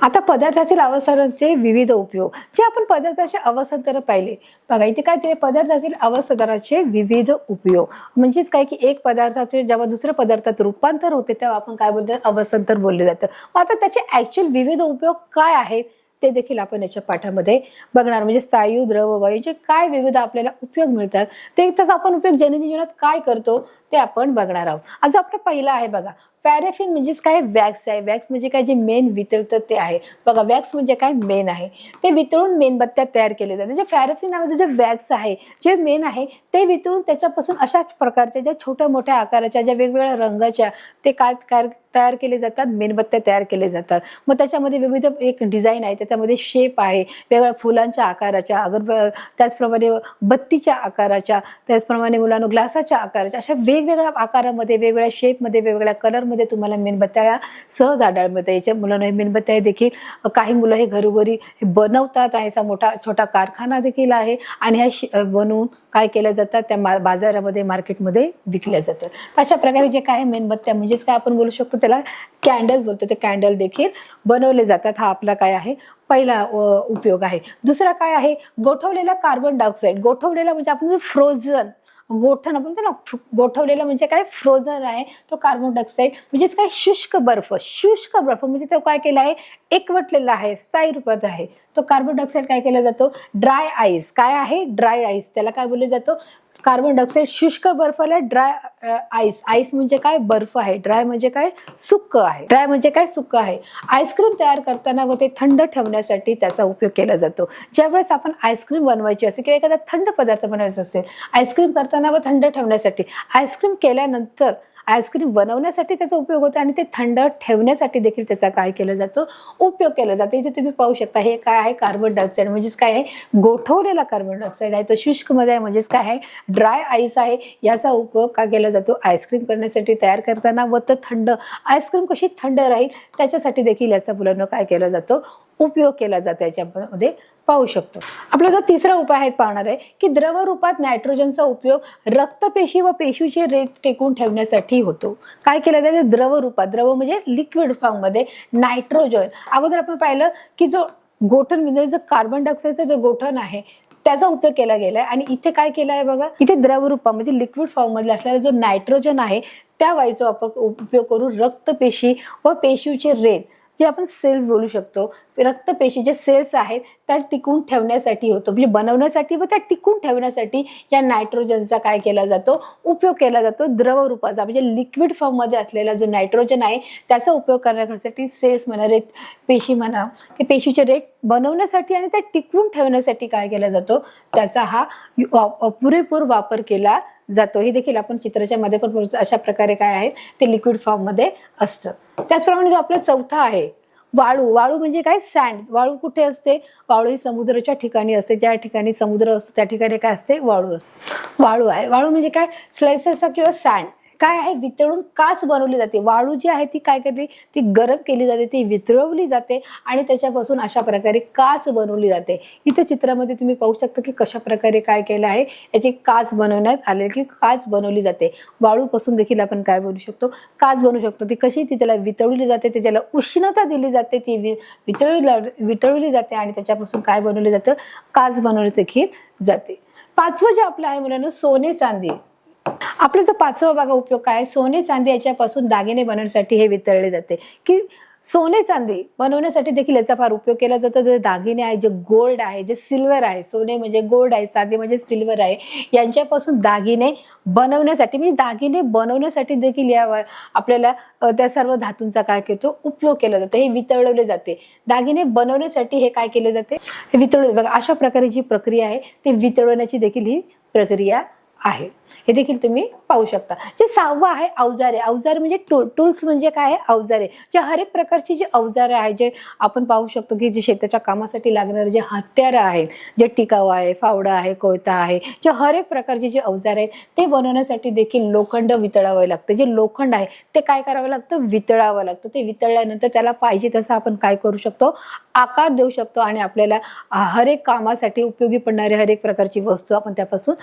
आता पदार्थातील अवसरांचे विविध उपयोग जे आपण पदार्थाचे अवसर पाहिले बघा इथे काय ते पदार्थातील अवसरांचे विविध उपयोग म्हणजेच काय की एक पदार्थाचे जेव्हा दुसऱ्या पदार्थात रूपांतर होते तेव्हा आपण काय बोलतो अवसंतर बोलले जातं। आता त्याचे ऍक्च्युअल विविध उपयोग काय आहेत ते देखील आपण याच्या पाठामध्ये बघणार म्हणजे स्थायू द्रव वायूचे काय विविध आपल्याला उपयोग मिळतात ते त्याचा आपण उपयोग दैनंदिन जीवनात काय करतो ते आपण बघणार आहोत। आज आपला पहिला आहे बघा पॅरेफिन म्हणजेच काय वॅक्स आहे। वॅक्स म्हणजे काय जे मेन वितळतं ते आहे बघा वॅक्स म्हणजे काय मेन आहे ते वितळून मेणबत्त्या तयार केले जातात। जे पॅरेफिन नावाचं जे वॅक्स आहे जे मेन आहे ते वितळून त्याच्यापासून अशाच प्रकारच्या ज्या छोट्या मोठ्या आकाराच्या ज्या वेगवेगळ्या रंगाच्या ते काय तयार केले जातात मेणबत्त्या तयार केले जातात। मग त्याच्यामध्ये विविध एक डिझाईन आहे त्याच्यामध्ये शेप आहे वेगवेगळ्या फुलांच्या आकाराच्या अगर त्याचप्रमाणे बत्तीच्या आकाराच्या त्याचप्रमाणे मुलांनो ग्लासाच्या आकाराच्या अशा वेगवेगळ्या आकारामध्ये वेगवेगळ्या शेपमध्ये वेगवेगळ्या कलरमध्ये तुम्हाला मेणबत्त्या सहज आढळतात। याच्या मुलांना मेणबत्त्या देखील काही मुलं हे घरोघरी बनवतात याचा मोठा छोटा कारखाना देखील आहे आणि ह्या बनवून काय केल्या जातात त्या बाजारामध्ये मार्केटमध्ये विकल्या जातात। अशा प्रकारे जे काय मेणबत्त्या म्हणजेच काय आपण बोलू शकतो त्याला कॅन्डल्स बोलतो ते कॅन्डल देखील बनवले जातात। हा आपला काय आहे पहिला उपयोग आहे। दुसरा काय आहे गोठवलेला कार्बन डायऑक्साईड। गोठवलेला म्हणजे आपण फ्रोझन गोठण आपण ना गोठवलेला म्हणजे काय फ्रोझन आहे तो कार्बन डायऑक्साईड म्हणजेच काय शुष्क बर्फ म्हणजे तो काय केला आहे एकवटलेला आहे स्थायी रूपात आहे तो कार्बन डायऑक्साईड काय केला जातो ड्राय आईस काय आहे ड्राय आईस त्याला काय बोलले जातो कार्बन डायऑक्साईड शुष्क बर्फाला ड्राय आईस। आईस म्हणजे काय बर्फ आहे ड्राय म्हणजे काय सुक्क आहे ड्राय म्हणजे काय सुक्क आहे। आईस्क्रीम तयार करताना व ते थंड ठेवण्यासाठी त्याचा उपयोग केला जातो। ज्यावेळेस आपण आईस्क्रीम बनवायची असेल किंवा एखादा थंड पदार्थ बनवायचा असेल आईस्क्रीम करताना व थंड ठेवण्यासाठी आईस्क्रीम केल्यानंतर आईस्क्रीम बनवण्यासाठी त्याचा उपयोग होतो आणि ते थंड ठेवण्यासाठी देखील त्याचा काय केला जातो उपयोग केला जातो। इथे तुम्ही पाहू शकता हे काय आहे कार्बन डायऑक्साईड म्हणजेच काय आहे गोठवलेला कार्बन डायऑक्साईड आहे तो शुष्क मध्ये आहे म्हणजेच काय आहे ड्राय आईस आहे। याचा उपयोग का केला जातो आईस्क्रीम करण्यासाठी तयार करताना व तो थंड आईस्क्रीम कशी थंड राहील त्याच्यासाठी देखील याचा मुलांना काय केला जातो उपयोग केला जातो। याच्यामध्ये पाहू शकतो। आपला जो तिसरा उपाय आहे पाहणार आहे की द्रव रूपात नायट्रोजनचा उपयोग रक्तपेशी व पेशीचे रेत टेकून ठेवण्यासाठी होतो। काय केलं जातं द्रव रूपात द्रव म्हणजे लिक्विड फॉर्म मध्ये नायट्रोजन अगोदर आपण पाहिलं की जो गोठण म्हणजे जो कार्बन डायऑक्साईडचा जो गोठण आहे त्याचा उपयोग केला गेलाय आणि इथे काय केलं आहे बघा इथे द्रव रूपा म्हणजे लिक्विड फॉर्म मध्ये असलेला जो नायट्रोजन आहे त्या वायूचा उपयोग करून रक्तपेशी व पेशीचे रेत जे आपण सेल्स बोलू शकतो रक्तपेशी जे सेल्स आहेत त्या टिकून ठेवण्यासाठी होतो म्हणजे बनवण्यासाठी व त्या टिकून ठेवण्यासाठी या नायट्रोजनचा काय केला जातो उपयोग केला जातो। द्रव रूपाचा म्हणजे लिक्विड फॉर्म मध्ये असलेला जो नायट्रोजन आहे त्याचा उपयोग करण्यासाठी सेल्स म्हणा रेत पेशी म्हणा की पेशीचे रेत बनवण्यासाठी आणि त्या टिकवून ठेवण्यासाठी काय केला जातो त्याचा हा पुरेपूर वापर केला जातो। हे देखील आपण चित्राच्या मध्ये पण अशा प्रकारे काय आहे ते लिक्विड फॉर्म मध्ये असतं। त्याचप्रमाणे जो आपला चौथा आहे वाळू। वाळू म्हणजे काय सँड। वाळू कुठे असते वाळू ही समुद्राच्या ठिकाणी असते ज्या ठिकाणी समुद्र असतो त्या ठिकाणी काय असते वाळू असते। वाळू आहे वाळू म्हणजे काय स्लाइसेस किंवा सँड काय आहे वितळून काच बनवली जाते। वाळू जी आहे ती काय करते ती गरम केली जाते ती वितळवली जाते आणि त्याच्यापासून अशा प्रकारे काच बनवली जाते। इथे चित्रामध्ये तुम्ही पाहू शकता की कशा प्रकारे काय केलं आहे याची काच बनवण्यात आले की काच बनवली जाते। वाळूपासून देखील आपण काय बनवू शकतो काच बनवू शकतो। ती कशी ती त्याला वितळवली जाते त्याला उष्णता दिली जाते ती वितळवली जाते आणि त्याच्यापासून काय बनवले जातं काच बनवली देखील जाते। पाचवं जे आपलं आहे मुलांना सोने चांदी। आपला जो पाचवा बघा उपयोग काय सोने चांदी याच्यापासून दागिने बनवण्यासाठी हे वितळले जाते की सोने चांदी बनवण्यासाठी देखील याचा फार उपयोग केला जातो। जे दागिने आहे जे गोल्ड आहे जे सिल्वर आहे सोने म्हणजे गोल्ड आहे चांदी म्हणजे सिल्वर आहे यांच्यापासून दागिने बनवण्यासाठी म्हणजे दागिने बनवण्यासाठी देखील या आपल्याला त्या सर्व धातूंचा काय करतो उपयोग केला जातो। हे वितळवले जाते दागिने बनवण्यासाठी हे काय केले जाते हे वितळवले बघा अशा प्रकारे जी प्रक्रिया आहे ते वितळवण्याची देखील ही प्रक्रिया आहे। हे देखील तुम्ही पाहू शकता। जे सहावं आहे अवजारे। अवजारे म्हणजे टूल्स म्हणजे काय अवजारे जे हर एक प्रकारची जी अवजारे आहेत जे आपण पाहू शकतो की जे शेताच्या कामासाठी लागणारे जे हत्यारं आहेत जे टिकाऊ आहे फावडा आहे कोयता आहे जे हर एक प्रकारचे जे अवजार आहेत ते बनवण्यासाठी देखील लोखंड वितळावं लागतं। जे लोखंड आहे ते काय करावं लागतं वितळावं लागतं। ते वितळल्यानंतर त्याला पाहिजे तसं आपण काय करू शकतो आकार देऊ शकतो आणि आपल्याला हर एक कामासाठी उपयोगी पडणारी हर एक प्रकारची वस्तू आपण त्यापासून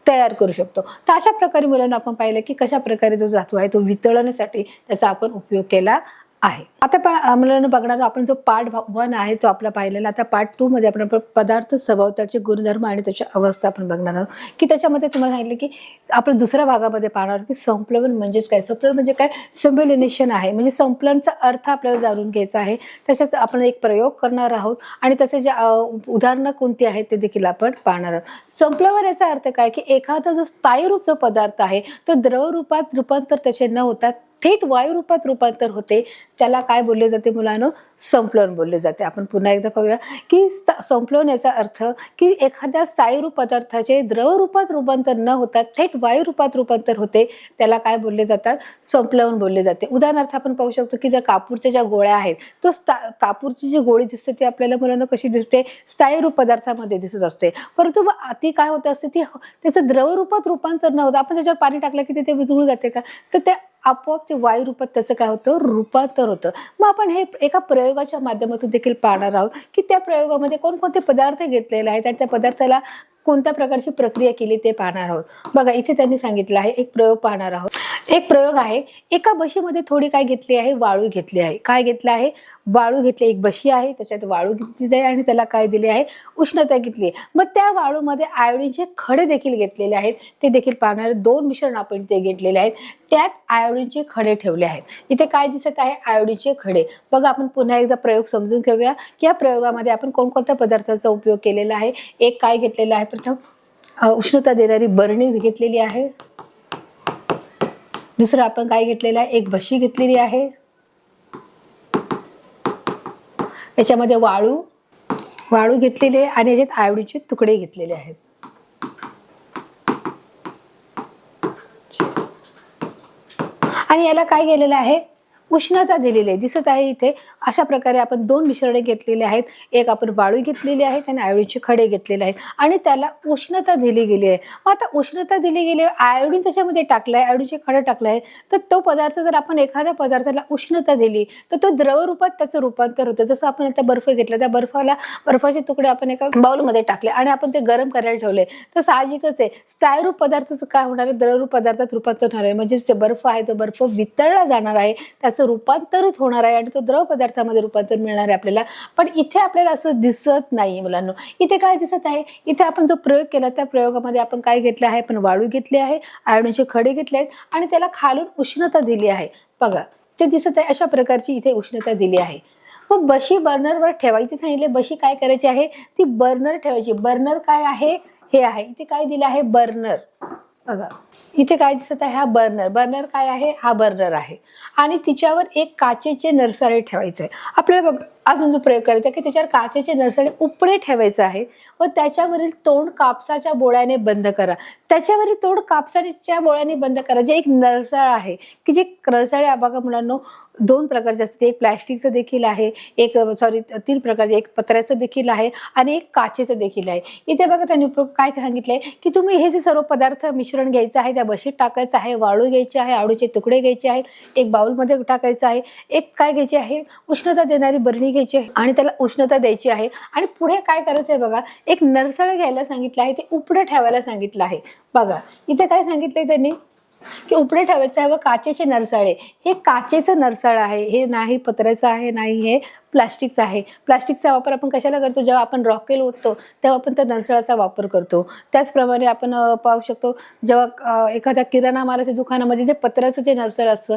तयार करू शकतो। तर अशा प्रकारे मुलांना आपण पाहिलं की कशा प्रकारे जो धातू आहे तो वितळण्यासाठी त्याचा आपण उपयोग केला आहे. आता मुलांना बघणार आपण जो पार्ट 1 आहे तो आपला पाहिलेला. आता पार्ट 2 मध्ये आपण पदार्थ स्वभाव, त्याचे गुणधर्म आणि त्याची अवस्था आपण बघणार आहोत, की त्याच्यामध्ये तुम्हाला सांगितलं की आपण दुसऱ्या भागामध्ये पाहणार की संप्लवन म्हणजेच काय. संप्लवन म्हणजे काय, सिम्युलेशन आहे, म्हणजे संप्लवनचा अर्थ आपल्याला जाणून घ्यायचा आहे. तसेच आपण एक प्रयोग करणार आहोत आणि त्याचे जे उदाहरणं कोणती आहेत ते देखील आपण पाहणार आहोत. संप्लवन याचा अर्थ काय, की एखादा जो स्थायी रूप जो पदार्थ आहे तो द्रव रूपात रूपांतर त्याचे न होता थेट वायू रूपात रूपांतर होते, त्याला काय बोलले जाते मुलांनो, संप्लवन बोलले जाते. आपण पुन्हा एकदा पाहूया की संप्लवन याचा अर्थ की एखाद्या स्थायी रूप पदार्थाचे द्रव रूपात रूपांतर न होता थेट वायू रूपात रूपांतर होते, त्याला काय बोलले जातात, संप्लवन बोलले जाते. उदाहरणार्थ आपण पाहू शकतो की जर कापूरच्या ज्या गोळ्या आहेत, तो कापूरची जी गोळी दिसते ती आपल्याला मुलांना कशी दिसते, स्थायी रूप पदार्थामध्ये दिसत असते. परंतु ती काय होत असते, ती त्याचं द्रव रूपात रूपांतर न होतं आपण त्याच्यावर पाणी टाकलं की ते विझळून जाते का, तर ते आपोआप ते वायू रूपात त्याचं काय होतं, रूपांतर होतं. मग आपण हे एका प्रयोगाच्या माध्यमातून देखील पाहणार आहोत की त्या प्रयोगामध्ये कोणकोणते पदार्थ घेतलेले आहेत आणि त्या पदार्थाला कोणत्या प्रकारची प्रक्रिया केली ते पाहणार आहोत. बघा इथे त्यांनी सांगितलं आहे, एक प्रयोग पाहणार आहोत. एक प्रयोग आहे, एका बशीमध्ये थोडी काय घेतली आहे, वाळू घेतली आहे. काय घेतलं आहे, वाळू घेतली. एक बशी आहे, त्याच्यात वाळू घेतली आहे आणि त्याला काय दिले आहे, उष्णता घेतली आहे. मग त्या वाळूमध्ये आयोडीनचे खडे देखील घेतलेले आहेत, ते देखील पाहणार. 2 मिश्रण आपण ते घेतलेले आहेत, त्यात आयोडीनचे खडे ठेवले आहेत. इथे काय दिसत आहे, आयोडीनचे खडे. बघा आपण पुन्हा एकदा प्रयोग समजून घेऊया की या प्रयोगामध्ये आपण कोणकोणत्या पदार्थाचा उपयोग केलेला आहे. एक काय घेतलेला आहे, प्रथम उष्णता देणारी बरणी घेतलेली आहे. दुसरं आपण काय घेतलेलं आहे, एक बशी घेतलेली आहे. याच्यामध्ये वाळू घेतलेली आहे आणि याच्यात आयोडीनचे तुकडे घेतलेले आहेत. आणि याला काय केलेलं आहे, उष्णता दिलेली आहे, दिसत आहे इथे. अशा प्रकारे आपण 2 मिश्रणे घेतलेली आहेत. एक आपण वाळू घेतलेली आहे आणि आयोडीनचे खडे घेतलेले आहेत आणि त्याला उष्णता दिली गेली आहे. मग आता उष्णता दिली गेली आहे, आयोडीन त्याच्यामध्ये टाकलं आहे, आयोडीनचे खडे टाकले आहे, तर तो पदार्थ जर आपण एखाद्या पदार्थाला उष्णता दिली तर तो द्रव रूपात त्याचं रूपांतर होतं. जसं आपण आता बर्फ घेतला, त्या बर्फाचे तुकडे आपण एका बाउलमध्ये टाकले आणि आपण ते गरम करायला ठेवले, तर साहजिकच आहे स्थायी रूप पदार्थाचं काय होणार आहे, द्रव रूप पदार्थात रूपांतर होणार आहे. म्हणजे जे बर्फ आहे तो बर्फ वितळला जाणार आहे, त्याचं रूपांतरित होणार आहे आणि तो द्रव पदार्थामध्ये रूपांतर मिळणार आहे आपल्याला. पण इथे आपल्याला असं दिसत नाही मुलांनो. इथे काय दिसत आहे, इथे आपण जो प्रयोग केला त्या प्रयोगामध्ये आपण काय घेतलं आहे, आपण वाळू घेतली आहे, आयोडीनचे खडे घेतले आहेत आणि त्याला खालून उष्णता दिली आहे. बघा ते दिसत आहे, अशा प्रकारची इथे उष्णता दिली आहे. मग बशी बर्नरवर ठेवा. इथे सांगितले बशी काय करायची आहे, ती बर्नर ठेवायची. बर्नर काय आहे, हे आहे. इथे काय दिलं आहे, बर्नर. बघा इथे काय दिसत आहे, हा बर्नर. बर्नर काय आहे, हा बर्नर आहे आणि तिच्यावर एक काचेचे नरसाळे ठेवायचे आहे. आपल्याला बघ अजून जो प्रयोग करायचा की त्याच्यावर काचेचे नरसाळे उपडे ठेवायचे आहे व त्याच्यावरील तोंड कापसाच्या बोळ्याने बंद करा. त्याच्यावरील तोंड कापसाच्या बोळ्याने बंद करा. जे एक नरसाळ आहे की जे नरसाळे बघा मुलांनो 2 प्रकारचे असते. एक प्लॅस्टिकचं देखील आहे, 3 प्रकारचे, एक पत्र्याचं देखील आहे आणि एक काचेचं देखील आहे. इथे बघा त्यांनी काय सांगितलंय की तुम्ही हे जे सर्व पदार्थ मिश्रण घ्यायचं आहे, त्या बशीत टाकायचं आहे, वाळू घ्यायची आहे, आळूचे तुकडे घ्यायचे आहेत, एक बाउलमध्ये टाकायचं आहे, एक काय घ्यायचे आहे, उष्णता देणारी बरणी घ्यायची आहे आणि त्याला उष्णता द्यायची आहे. आणि पुढे काय करायचं आहे बघा, एक नरसाळ घ्यायला सांगितलं आहे, ते उपडं ठेवायला सांगितलं आहे. बघा इथे काय सांगितलंय त्यांनी की उपडे ठेवायचं आहे व काचेचे नरसाळे. हे काचेचं नरसाळ आहे, हे नाही पत्र्याचं आहे, नाही हे प्लास्टिकचं आहे. प्लास्टिकचा वापर आपण कशाला करतो, जेव्हा आपण रॉकेल ओततो तेव्हा आपण त्या नरसाळाचा वापर करतो. त्याचप्रमाणे आपण पाहू शकतो जेव्हा एखाद्या किराणा मालाच्या दुकानामध्ये जे पत्र्याचं जे नरसाळ असतं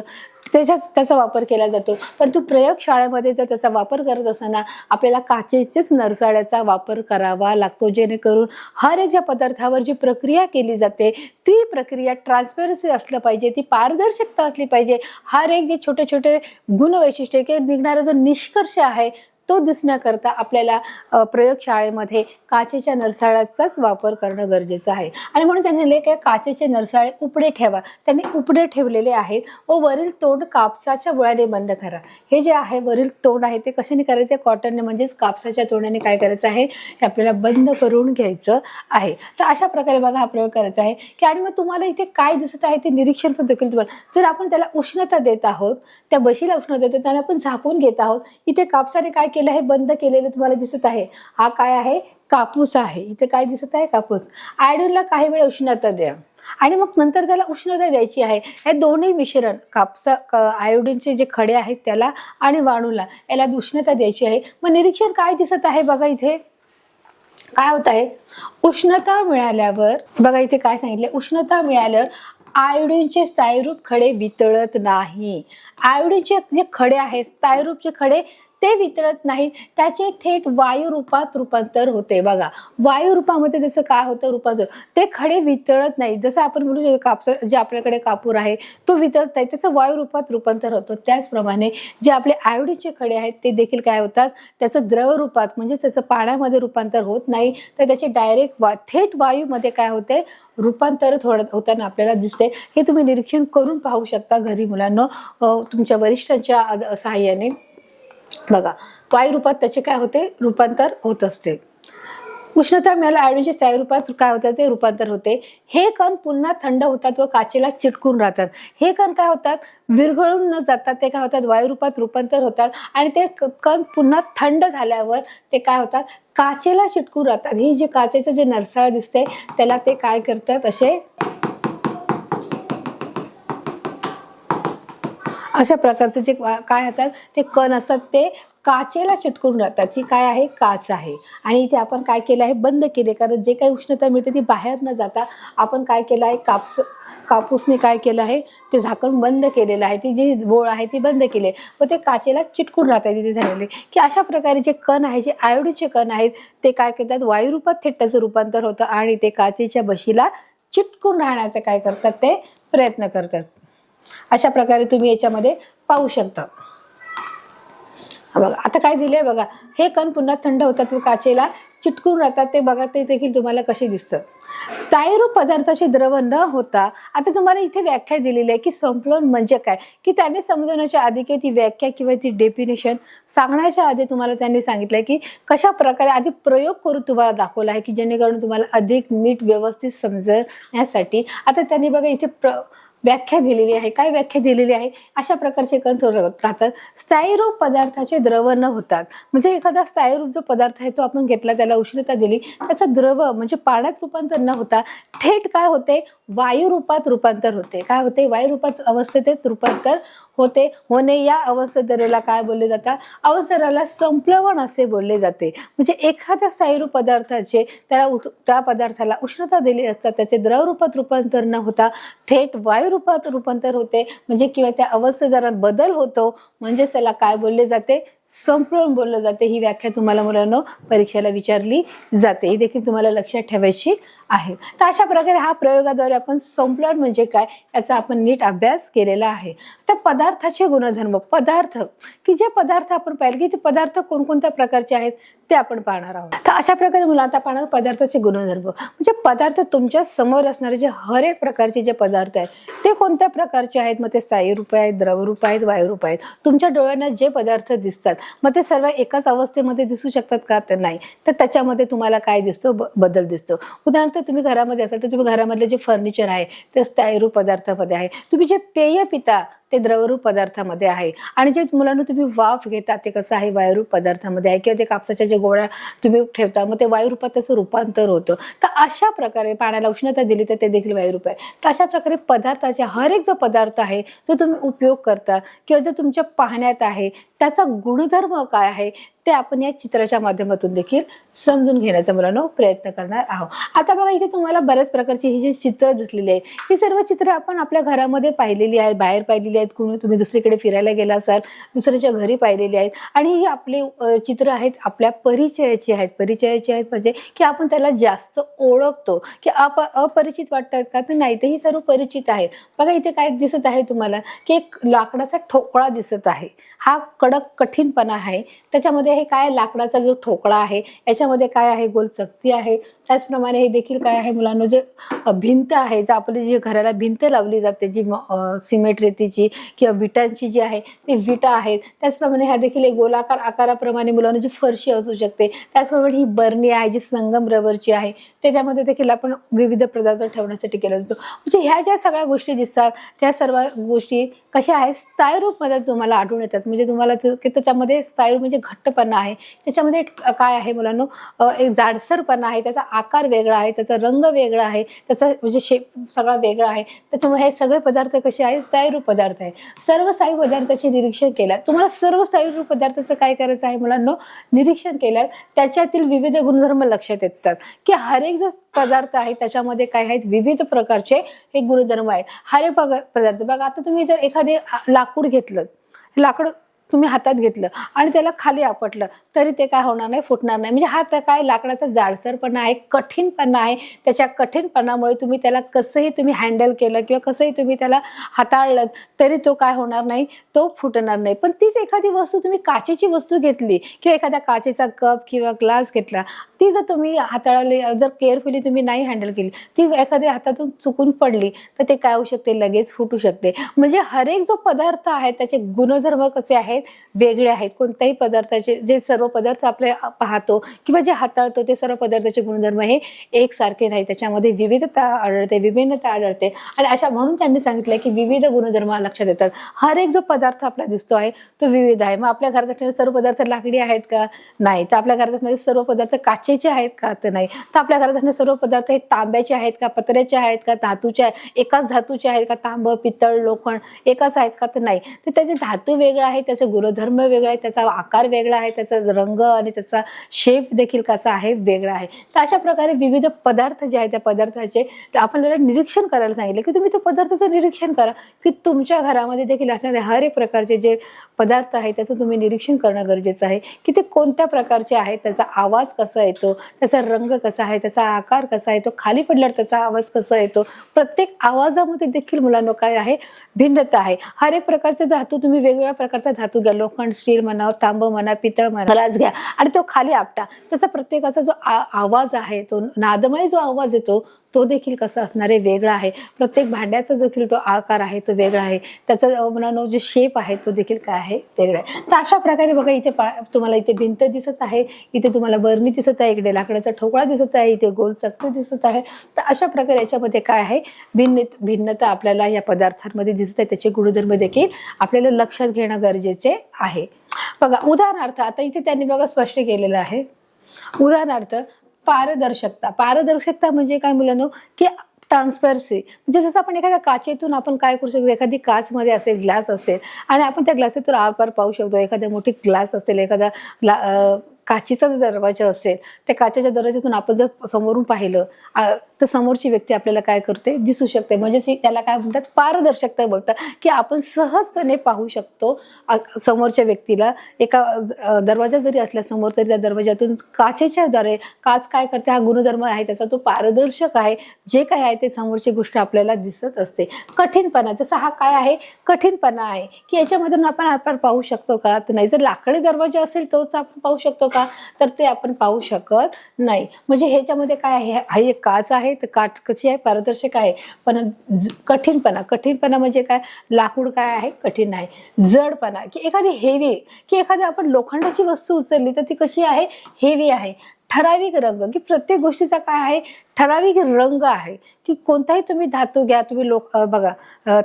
त्याचा वापर केला जातो. परंतु प्रयोगशाळेमध्ये जर त्याचा वापर करत असताना आपल्याला काचेचेच नरसाळ्याचा वापर करावा लागतो, जेणेकरून हर एक ज्या पदार्थावर जी प्रक्रिया केली जाते ती प्रक्रिया ट्रान्सपरन्सी असलं पाहिजे, ती पारदर्शकता असली पाहिजे. हर एक जे छोटे छोटे गुणवैशिष्ट्ये किंवा निघणारा जो निष्कर्ष आहे तो दिसण्याकरता आपल्याला प्रयोगशाळेमध्ये काचेच्या नरसाळ्याचाच वापर करणं गरजेचं आहे. आणि म्हणून त्यांनी लिहिले की काचेचे नरसाळे उपडे ठेवा. त्यांनी उपडे ठेवलेले आहेत व वरील तोंड कापसाच्या बोळ्याने बंद करा. हे जे आहे वरील तोंड आहे ते कशाने करायचे, कॉटनने म्हणजेच कापसाच्या तोंडाने काय करायचं आहे, हे आपल्याला बंद करून घ्यायचं आहे. तर अशा प्रकारे बघा हा प्रयोग करायचा आहे की आणि मग तुम्हाला इथे काय दिसत आहे ते निरीक्षण पण देखील तुम्हाला. जर आपण त्याला उष्णता देत आहोत, त्या बशीला उष्णता देतो, त्याला आपण झाकून घेत आहोत. इथे कापसाने काय केलं आहे, बंद केलेलं तुम्हाला दिसत आहे. हा काय आहे, कापूस आहे, इथे काय दिसत आहे? कापूस. आयोडीनला काही वेळ उष्णता द्या आणि मग नंतर त्याला उष्णता द्यायची आहे. हे दोन्ही मिश्रण आयोडीनचे जे खडे आहेत त्याला आणि वाळूला याला उष्णता द्यायची आहे. मग निरीक्षण काय दिसत आहे बघा, इथे काय होत आहे? उष्णता मिळाल्यावर बघा इथे काय सांगितले, उष्णता मिळाल्यावर आयोडीनचे स्थायीरूप खडे वितळत नाही. आयोडीनचे जे खडे आहेत, स्थायीरूपचे खडे, ते वितळत नाहीत, त्याचे थेट वायू रूपात रूपांतर होते. बघा वायू रूपामध्ये त्याचं काय होतं? रूपांतर. ते खडे वितळत नाही. जसं आपण म्हणू शकतो कापसा जे आपल्याकडे कापूर आहे तो वितळत नाही, त्याचं वायू रूपात रूपांतर होतं. त्याचप्रमाणे जे आपले आयोडीनचे खडे आहेत ते देखील काय होतात? त्याचं द्रव रूपात म्हणजे त्याचं पाण्यामध्ये रूपांतर होत नाही, तर त्याचे डायरेक्ट थेट वायूमध्ये काय होते? रूपांतरित होताना आपल्याला दिसते. हे तुम्ही निरीक्षण करून पाहू शकता घरी मुलांना, तुमच्या वरिष्ठांच्या सहाय्याने. बघा वायू रूपात त्याचे काय होते? रूपांतर होत असते. उष्णता मिळाल्या आयोडीनचे स्थायी रूपात काय होतात? ते रूपांतर होते. हे कण पुन्हा थंड होतात व काचेला चिटकून राहतात. हे कण काय होतात? विरघळून न जातात, ते काय होतात? वायू रूपात रूपांतर होतात आणि ते कण पुन्हा थंड झाल्यावर ते काय होतात? काचेला चिटकून राहतात. ही जी काचेचं जे नरसाळ दिसते त्याला ते काय करतात? अशा प्रकारचे जे काय होतात ते कण असतात ते काचेला चिटकून राहतात. ही काय आहे? काच आहे. आणि इथे आपण काय केलं आहे? बंद केले, कारण जे काही उष्णता मिळते ती बाहेर न जाता आपण काय केलं आहे? कापूसने काय केलं आहे? ते झाकण बंद केलेलं आहे. ती जी बोळ आहे ती बंद केली व ते काचेला चिटकून राहतात. तिथे झालेले की अशा प्रकारे जे कण आहे, जे आयोडीनचे कण आहेत ते काय करतात? वायू रूपात थेट त्याचं रूपांतर होतं आणि ते काचेच्या बशीला चिटकून राहण्याचा काय करतात? ते प्रयत्न करतात. अशा प्रकारे तुम्ही याच्यामध्ये पाहू शकता. बघा आता काय दिलंय बघा, हे कण पुन्हा थंड होतात व काचेला चिटकून राहतात. ते बघा ते देखील तुम्हाला कसे दिसतं. स्थायीरूप पदार्थाचे द्रव न होता, आता तुम्हाला इथे व्याख्या दिलेली आहे की संप्लवन म्हणजे काय, की त्याने समजवण्याच्या आधी किंवा ती व्याख्या किंवा ती डेफिनेशन सांगण्याच्या आधी तुम्हाला त्यांनी सांगितलंय की कशा प्रकारे आधी प्रयोग करून तुम्हाला दाखवला आहे की जेणेकरून तुम्हाला अधिक नीट व्यवस्थित समजण्यासाठी. आता त्यांनी बघा इथे व्याख्या दिलेली आहे. काय व्याख्या दिलेली आहे? अशा प्रकारचे कण राहतात. स्थायीरूप पदार्थाचे द्रव न होतात, म्हणजे एखादा स्थायीरूप जो पदार्थ आहे तो आपण घेतला, त्याला उष्णता दिली, त्याचा द्रव म्हणजे पाण्यात रूपांतर न होता थेट काय होते? वायू रूपात रूपांतर होते. काय होते? वायू रूपात अवस्थेत रूपांतर होणे या अवस्थेला काय बोलले जातात? अवस्थेला संप्लवन असे बोलले जाते. म्हणजे एखाद्या स्थायीरूप पदार्थाचे त्या पदार्थाला उष्णता दिली असता त्याचे द्रव रूपात रूपांतर न होता थेट वायू रूपात रूपांतर होते, म्हणजे किंवा त्या अवस्थेत जरा बदल होतो, म्हणजे त्याला काय बोलले जाते? संप्लवन बोलले जाते. ही व्याख्या तुम्हाला मुलांनो परीक्षेला विचारली जाते, ही देखील तुम्हाला लक्षात ठेवायची आहे. तर अशा प्रकारे हा प्रयोगाद्वारे आपण संप्लवन म्हणजे काय याचा आपण नीट अभ्यास केलेला आहे. तर पदार्थाचे गुणधर्म, पदार्थ की जे पदार्थ आपण पाहिले की ते पदार्थ कोणकोणत्या प्रकारचे आहेत ते आपण पाहणार आहोत. तर अशा प्रकारे मुलं आता पाहणार पदार्थाचे गुणधर्म, म्हणजे पदार्थ तुमच्या समोर असणारे जे हर एक प्रकारचे जे पदार्थ आहेत ते कोणत्या प्रकारचे आहेत. मग ते स्थायी रूप आहेत, द्रवरूप आहेत, वायुरूप आहेत. तुमच्या डोळ्यांना जे पदार्थ दिसतात मग ते सर्व एकाच अवस्थेमध्ये दिसू शकतात का? तर नाही. तर त्याच्यामध्ये तुम्हाला काय दिसतो? बदल दिसतो. उदाहरणार्थ तुम्ही घरामध्ये असाल तर तुम्ही घरामधले जे फर्निचर आहे ते स्थायीरूप पदार्थामध्ये आहे. तुम्ही जे पेय पिता ते द्रवरूप पदार्थामध्ये आहे आणि जे मुलांना तुम्ही वाफ घेता ते कसं आहे? वायुरूप पदार्थामध्ये आहे. किंवा ते कापसाच्या जे गोळ्या तुम्ही ठेवता मग ते वायुरूपात त्याचं रूपांतर होतं. तर अशा प्रकारे पाण्याला उष्णता दिली तर ते देखील वायुरूप आहे. तर अशा प्रकारे पदार्थाचे हर एक जो पदार्थ आहे जो तुम्ही उपयोग करता किंवा जो तुमच्या पाहण्यात आहे त्याचा गुणधर्म काय आहे ते आपण या चित्राच्या माध्यमातून देखील समजून घेण्याचा मुलांना प्रयत्न करणार आहोत. आता बघा इथे तुम्हाला बऱ्याच प्रकारची ही जी चित्र दिसलेली आहे ही सर्व चित्र आपण आपल्या घरामध्ये पाहिलेली आहेत, बाहेर पाहिलेली आहेत, कोणी तुम्ही दुसरीकडे फिरायला गेला असाल दुसऱ्याच्या घरी पाहिलेली आहेत आणि ही आपली चित्र आहेत आपल्या परिचयाची आहेत. परिचयाची आहेत म्हणजे की आपण त्याला जास्त ओळखतो की अपरिचित वाटतात का? तर नाही, ते ही सर्व परिचित आहेत. बघा इथे काय दिसत आहे तुम्हाला की एक लाकडाचा ठोकळा दिसत आहे. हा कडक कठीणपणा आहे, त्याच्यामध्ये हे काय लाकडाचा जो ठोकळा आहे याच्यामध्ये काय आहे? गोल चकती आहे. त्याचप्रमाणे हे देखील काय आहे मुलांना? जे भिंत आहे, जे आपली जी घराला भिंत लावली जाते जी सिमेंट रेतीची सिमेंटची किंवा विटांची जी आहे ती विटा आहेत. त्याचप्रमाणे ह्या देखील एक गोलाकार आकाराप्रमाणे मुलांना जी फरशी असू शकते. त्याचप्रमाणे ही बरणी आहे जी संगम रबरची आहे, त्याच्यामध्ये देखील आपण विविध पदार्थ ठेवण्यासाठी केला जातो. म्हणजे ह्या ज्या सगळ्या गोष्टी दिसतात त्या सर्व गोष्टी कशा आहेत, स्थायीरूपमध्ये तुम्हाला आढळून येतात. म्हणजे तुम्हाला की त्याच्यामध्ये स्थायी म्हणजे घट्टपणा आहे, त्याच्यामध्ये काय आहे मुलांनो, एक जाडसरपणा आहे, त्याचा आकार वेगळा आहे, त्याचा रंग वेगळा आहे, त्याचा म्हणजे शेप सगळा वेगळा आहे. त्याच्यामुळे हे सगळे पदार्थ कसे आहेत, स्थायीरूप पदार्थ आहे. सर्व स्थायी पदार्थाचे निरीक्षण केलं, तुम्हाला सर्व स्थायीरूप पदार्थाचं काय करायचं आहे मुलांनो, निरीक्षण केलं, त्याच्यातील विविध गुणधर्म लक्षात येतात की हर एक जो पदार्थ आहे त्याच्यामध्ये काय आहेत, विविध प्रकारचे हे गुणधर्म आहेत. हर एक पदार्थ बघा, आता तुम्ही जर एखादे लाकूड घेतलं, लाकूड तुम्ही हातात घेतलं आणि त्याला खाली आपटलं तरी ते काय होणार नाही, फुटणार नाही. म्हणजे हा तर काय लाकडाचा जाडसरपणा आहे, कठीणपणा आहे. त्याच्या कठीणपणामुळे तुम्ही त्याला कसंही तुम्ही हँडल केलं किंवा कसंही तुम्ही त्याला हाताळलं तरी तो काय होणार नाही, तो फुटणार नाही. पण तीच एखादी वस्तू तुम्ही काचेची वस्तू घेतली किंवा एखाद्या काचेचा कप किंवा ग्लास घेतला, ती जर तुम्ही हाताळली, जर केअरफुली तुम्ही नाही हँडल केली, ती एखाद्या हातातून चुकून पडली तर ते काय होऊ शकते, लगेच फुटू शकते. म्हणजे हर एक जो पदार्थ आहे त्याचे गुणधर्म कसे आहेत, वेगळे आहेत. कोणत्याही पदार्थाचे जे सर्व पदार्थ आपले पाहतो किंवा जे हाताळतो ते सर्व पदार्थाचे गुणधर्म हे एकसारखे नाही, त्याच्यामध्ये विविधता आढळते, विभिन्नता आढळते. आणि अशा म्हणून त्यांनी सांगितलं की विविध गुणधर्म लक्षात येतात. हर एक जो पदार्थ आपल्याला दिसतो आहे तो विविध आहे. मग आपल्या घरात असणारे सर्व पदार्थ लाकडी आहेत का, नाही. तर आपल्या घरात असणारे सर्व पदार्थ काचेचे आहेत का, तर नाही. तर आपल्या घरात असणारे सर्व पदार्थ हे तांब्याचे आहेत का, पत्र्याचे आहेत का, धातूचे आहेत, एकाच धातूचे आहेत का, तांब, पितळ, लोखंड एकाच आहेत का, तर नाही. तर त्याचे धातू वेगळा आहे, त्याचे गुणधर्म वेगळा आहे, त्याचा आकार वेगळा आहे, त्याचा रंग आणि त्याचा शेप देखील कसा आहे, वेगळा आहे. तर अशा प्रकारे विविध पदार्थ जे आहेत त्या पदार्थाचे आपल्याला निरीक्षण करायला सांगितलं की तुम्ही तो पदार्थाचं निरीक्षण करा की तुमच्या घरामध्ये देखील असणारे हर एक प्रकारचे जे पदार्थ आहेत त्याचं तुम्ही निरीक्षण करणं गरजेचं आहे की ते कोणत्या प्रकारचे आहेत, त्याचा आवाज कसा येतो, त्याचा रंग कसा आहे, त्याचा आकार कसा येतो, खाली पडल्यावर त्याचा आवाज कसा येतो. प्रत्येक आवाजामध्ये देखील मुलांना काय आहे, भिन्नता आहे. हर एक प्रकारचे धातू तुम्ही वेगवेगळ्या प्रकारचा धातू घ्या, लोखंड, स्टील म्हणा, तांब म्हणा, पितळ म्हणा, ग्लास घ्या आणि तो खाली आपटा. त्याचा प्रत्येकाचा जो आवाज आहे, तो नादमय जो आवाज येतो तो देखील कसा असणार आहे, वेगळा आहे. प्रत्येक भांड्याचा देखील तो आकार आहे तो वेगळा आहे, त्याचा मुलांना जो शेप आहे तो देखील काय आहे, वेगळा आहे. तर अशा प्रकारे बघा इथे तुम्हाला इथे भिंत दिसत आहे, इथे तुम्हाला बरणी दिसत आहे, इकडे लाकडाचा ठोकळा दिसत आहे, इथे गोल चकती दिसत आहे. तर अशा प्रकारे याच्यामध्ये काय आहे, भिन्नता आपल्याला या पदार्थांमध्ये दिसत आहे, त्याचे गुणधर्म देखील आपल्याला लक्षात घेणं गरजेचे आहे. बघा उदाहरणार्थ आता इथे त्यांनी बघा स्पष्ट केलेलं आहे. उदाहरणार्थ पारदर्शकता म्हणजे काय मुलांनो, की ट्रान्सपरन्सी. म्हणजे जसं आपण एखाद्या काचेतून आपण काय करू शकतो, एखादी काचमध्ये असेल, ग्लास असेल आणि आपण त्या ग्लासेतून आरपार पाहू शकतो. एखाद्या मोठी ग्लास असेल, एखादा काचेचा जर दरवाजा असेल, त्या काचेच्या दरवाजातून आपण जर समोरून पाहिलं तर समोरची व्यक्ती आपल्याला काय करते, दिसू शकते. म्हणजे त्याला काय म्हणतात, पारदर्शकता बोलतात, की आपण सहजपणे पाहू शकतो समोरच्या व्यक्तीला. एका दरवाजा जरी असला समोर तरी त्या दरवाजातून काचेच्या द्वारे काच काय करते, हा गुणधर्म आहे त्याचा, तो पारदर्शक आहे. जे काय आहे ते समोरची गोष्ट आपल्याला दिसत असते. कठीणपणा, जसा हा काय आहे, कठीणपणा आहे, की याच्यामधून आपण पाहू शकतो का, तर नाही. जर लाकडी दरवाजा असेल तोच आपण पाहू शकतो का, तर ते आपण पाहू शकत नाही. म्हणजे ह्याच्यामध्ये काय आहे, हा एक काच आहे, तर काच कशी आहे, पारदर्शक आहे. पण कठीणपणा म्हणजे काय, लाकूड काय आहे, कठीण आहे. जडपणा, की एखादी हेवी, की एखादी आपण लोखंडाची वस्तू उचलली तर ती कशी आहे, हेवी आहे. ठराविक रंग, की प्रत्येक गोष्टीचा काय आहे, ठराविक रंग आहे. की कोणताही तुम्ही धातू घ्या, तुम्ही बघा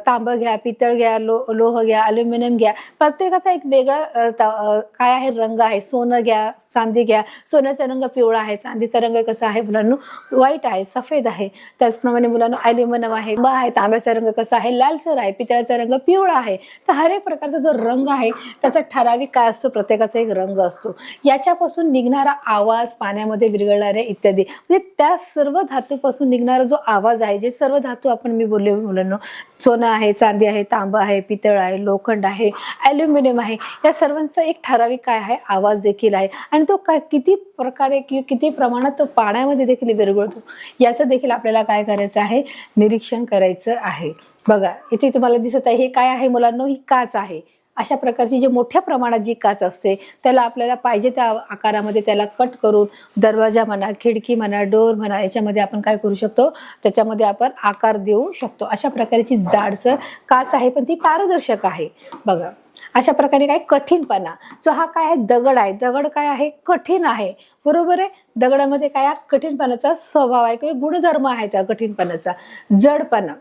तांब घ्या, पितळ घ्या, लोह घ्या, अल्युमिनियम घ्या, प्रत्येकाचा एक वेगळा काय आहे, रंग आहे. सोनं घ्या, चांदी घ्या, सोन्याचा रंग पिवळा आहे, चांदीचा रंग कसा आहे मुलांनो, व्हाईट आहे, सफेद आहे. त्याचप्रमाणे मुलांनो अल्युमिनियम आहे, तांब्याचा रंग कसा आहे, लालसर आहे, पितळाचा रंग पिवळा आहे. तर हर एक प्रकारचा जो रंग आहे त्याचा ठराविक काय असतो, प्रत्येकाचा एक रंग असतो. याच्यापासून निघणारा आवाज, पाण्यामध्ये विरघळणारे इत्यादी, म्हणजे त्या सर्व धातूपासून निघणारा जो आवाज आहे, जे सर्व धातू आपण मी बोलले मुलांना, सोनं आहे, चांदी आहे, तांबा आहे, पितळ आहे, लोखंड आहे, ॲल्युमिनियम आहे, या सर्वांचा एक ठराविक काय आहे, आवाज देखील आहे. आणि तो काय किती प्रकारे किती प्रमाणात तो पाण्यामध्ये देखील विरघळतो, याचं देखील आपल्याला काय करायचं आहे, निरीक्षण करायचं आहे. बघा इथे तुम्हाला दिसत आहे, हे काय आहे मुलांना, ही काच आहे. अशा प्रकारची जी मोठ्या प्रमाणात जी काच असते त्याला आपल्याला पाहिजे त्या आकारामध्ये त्याला कट करून दरवाजा म्हणा, खिडकी म्हणा, डोर म्हणा, याच्यामध्ये आपण काय करू शकतो, त्याच्यामध्ये आपण आकार देऊ शकतो. अशा प्रकारची जाडसर काच आहे, पण ती पारदर्शक आहे. बघा अशा प्रकारे काय कठीणपणा, जो हा काय आहे दगड आहे, दगड काय आहे कठीण आहे, बरोबर आहे. दगडामध्ये काय आहे कठीणपणाचा स्वभाव आहे किंवा गुणधर्म आहे त्या कठीणपणाचा. जडपणा,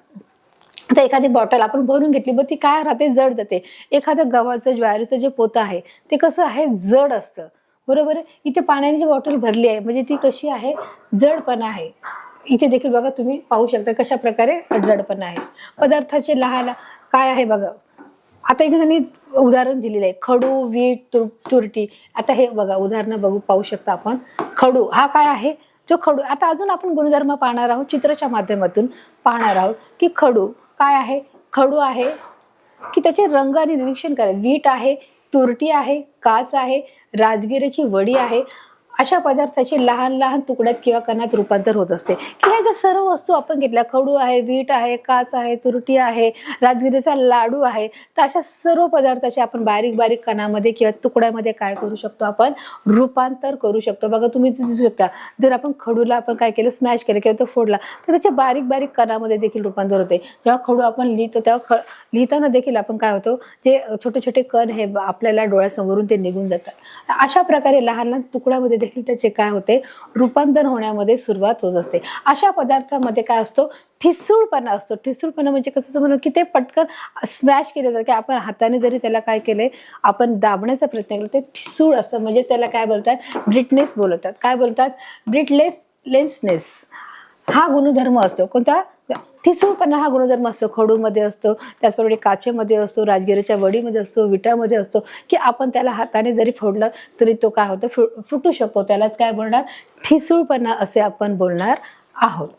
आता एखादी बॉटल आपण भरून घेतली मग ती काय राहते जड जाते. एखादं गव्हाचं ज्वारीचं जे पोतं आहे ते कसं आहे जड असतं, बरोबर आहे. इथे पाण्याची जी बॉटल भरली आहे म्हणजे ती कशी आहे जडपणा आहे. इथे देखील बघा तुम्ही पाहू शकता कशा प्रकारे जडपणा आहे. पदार्थाचे लहान काय आहे बघा, आता इथे त्यांनी उदाहरण दिलेलं आहे खडू, वीट, तुरटी. आता हे बघा उदाहरणं पाहू शकता आपण. खडू हा काय आहे, जो खडू, आता अजून आपण गुणधर्म पाहणार आहोत, चित्राच्या माध्यमातून पाहणार आहोत की खडू काय आहे. खडू आहे की त्याचे रंग आणि निरीक्षण करा. वीट आहे, तुरटी आहे, काच आहे, राजगिरीची वडी आहे. अशा पदार्थाचे लहान लहान तुकड्यात किंवा कणात रूपांतर होत असते. की ह्या ज्या सर्व वस्तू आपण घेतल्या, खडू आहे, वीट आहे, काच आहे, तुरटी आहे, राजगिरीचा लाडू आहे, तर अशा सर्व पदार्थाचे आपण बारीक बारीक कणामध्ये किंवा तुकड्यामध्ये काय करू शकतो, आपण रूपांतर करू शकतो. बघा तुम्ही दिसू शकता, जर आपण खडूला आपण काय केलं स्मॅश केलं किंवा तो फोडला तर त्याच्या बारीक बारीक कणामध्ये देखील रूपांतर होते. जेव्हा खडू आपण लिहितो तेव्हा लिहिताना देखील आपण काय होतो, जे छोटे छोटे कण हे आपल्याला डोळ्यासमोरून ते निघून जातात. अशा प्रकारे लहान लहान तुकड्यामध्ये देखील त्याचे काय होते रूपांतर होण्यामध्ये सुरुवात होत असते. अशा पदार्थामध्ये काय असतो ठिसूळपणा असतो. ठिसूळपणा म्हणजे कसं म्हणून की ते पटकन स्मॅश केलं जातं, की आपण हाताने जरी त्याला काय केले आपण दाबण्याचा प्रयत्न केला ते ठिसूळ असतं. म्हणजे त्याला काय बोलतात ब्रिटनेस बोलतात. काय बोलतात ब्रिटलेसनेस हा गुणधर्म असतो. कोणता ठिसूळपणा हा गुणधर्म असतो. खडूमध्ये असतो, त्याचप्रमाणे काचेमध्ये असतो, राजगिरीच्या वडीमध्ये असतो, विटामध्ये असतो, की आपण त्याला हाताने जरी फोडलं तरी तो काय होतो फुटू शकतो. त्यालाच काय बोलणार ठिसूळपणा असे आपण बोलणार आहोत.